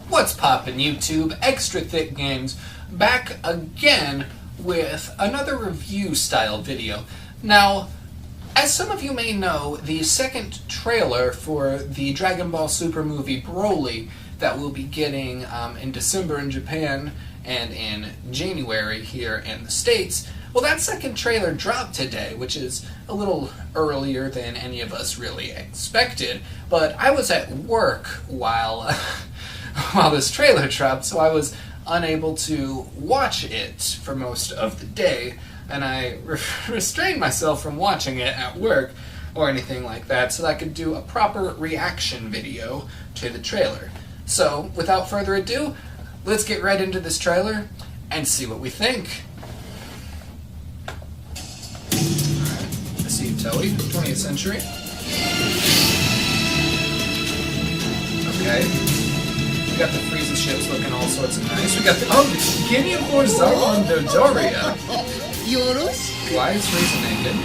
What's poppin' YouTube? Extra Thicc Games back again with another review style video. Now, as some of you may know, the second trailer for the Dragon Ball Super movie Broly that we'll be getting in December in Japan and in January here in the States, well, that second trailer dropped today, which is a little earlier than any of us really expected, but I was at work while this trailer dropped, so I was unable to watch it for most of the day, and I restrained myself from watching it at work or anything like that so that I could do a proper reaction video to the trailer. So, without further ado, let's get right into this trailer and see what we think. I see Toei, 20th century. Okay. We got the Frieza ships looking all sorts of nice. We got the beginning of Warzone Dodoria. Why is Frieza naked?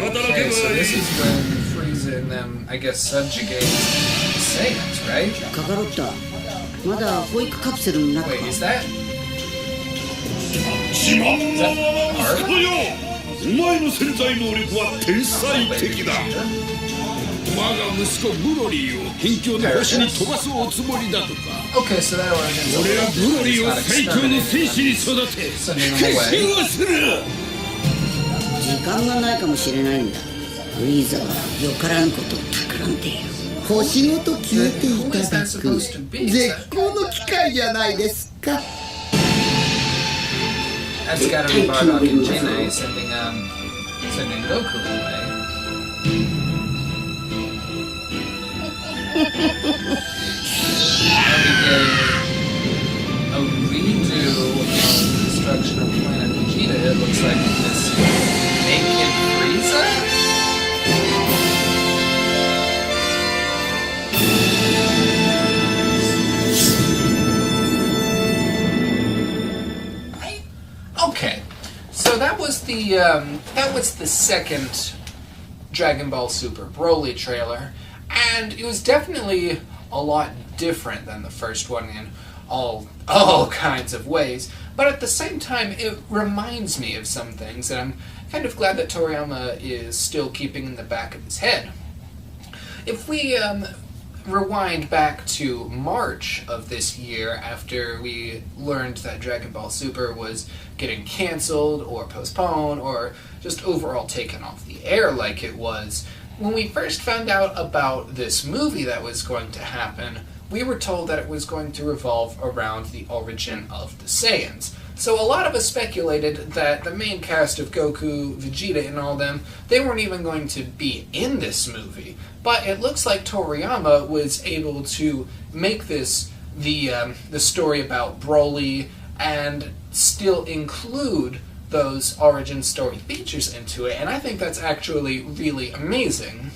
Okay, so this is when Frieza and them, I guess, subjugate Saiyans, right? Wait, is that? Okay, so that origins sending them away. Who is that supposed to be? That's gotta be Bardock and Jinai sending Goku away. Now we get a redo of Destruction of Planet Vegeta. It looks like this naked Frieza? Okay, so that was the second Dragon Ball Super Broly trailer, and it was definitely a lot different than the first one in all kinds of ways. But at the same time, it reminds me of some things, and I'm kind of glad that Toriyama is still keeping in the back of his head. If we rewind back to March of this year, after we learned that Dragon Ball Super was getting cancelled or postponed or just overall taken off the air like it was, when we first found out about this movie that was going to happen, we were told that it was going to revolve around the origin of the Saiyans. So a lot of us speculated that the main cast of Goku, Vegeta, and all them, they weren't even going to be in this movie. But it looks like Toriyama was able to make this the story about Broly and still include those origin story features into it, and I think that's actually really amazing.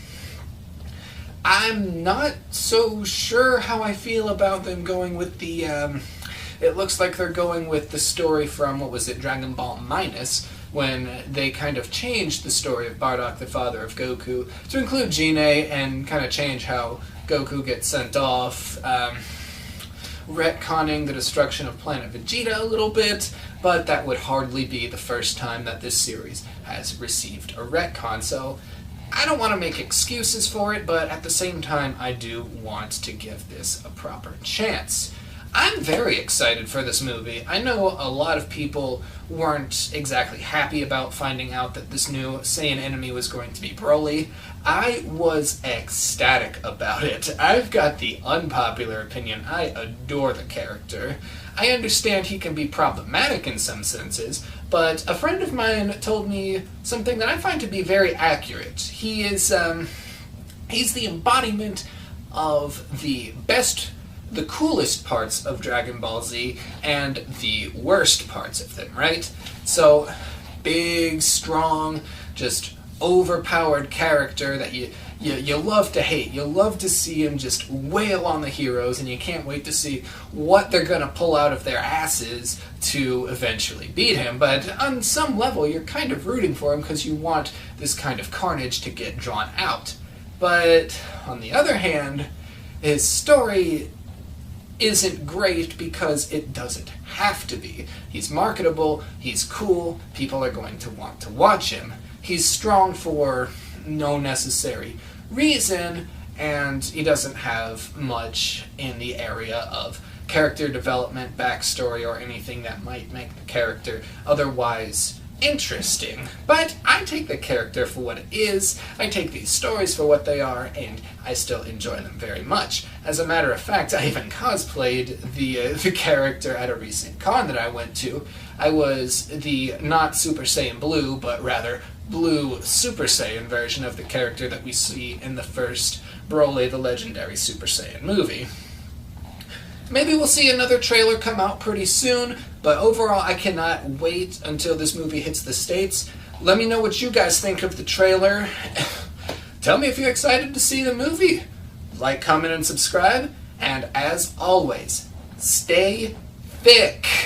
I'm not so sure how I feel about them going with the, it looks like they're going with the story from, what was it, Dragon Ball Minus, when they kind of changed the story of Bardock, the father of Goku, to include Jinai and kind of change how Goku gets sent off, retconning the destruction of Planet Vegeta a little bit, but that would hardly be the first time that this series has received a retcon, so I don't want to make excuses for it, but at the same time, I do want to give this a proper chance. I'm very excited for this movie. I know a lot of people weren't exactly happy about finding out that this new Saiyan enemy was going to be Broly. I was ecstatic about it. I've got the unpopular opinion. I adore the character. I understand he can be problematic in some senses, but a friend of mine told me something that I find to be very accurate. He is, he's the embodiment of the coolest parts of Dragon Ball Z and the worst parts of them, right? So, big, strong, just overpowered character that you love to hate. You love to see him just wail on the heroes, and you can't wait to see what they're going to pull out of their asses to eventually beat him. But on some level, you're kind of rooting for him because you want this kind of carnage to get drawn out. But on the other hand, his story isn't great because it doesn't have to be. He's marketable, he's cool, people are going to want to watch him. He's strong for no necessary reason, and he doesn't have much in the area of character development, backstory, or anything that might make the character otherwise interesting. But I take the character for what it is, I take these stories for what they are, and I still enjoy them very much. As a matter of fact, I even cosplayed the character at a recent con that I went to. I was the not Super Saiyan Blue, but rather Blue Super Saiyan version of the character that we see in the first Broly the Legendary Super Saiyan movie. Maybe we'll see another trailer come out pretty soon, but overall I cannot wait until this movie hits the States. Let me know what you guys think of the trailer. Tell me if you're excited to see the movie. Like, comment, and subscribe, and as always, stay thick.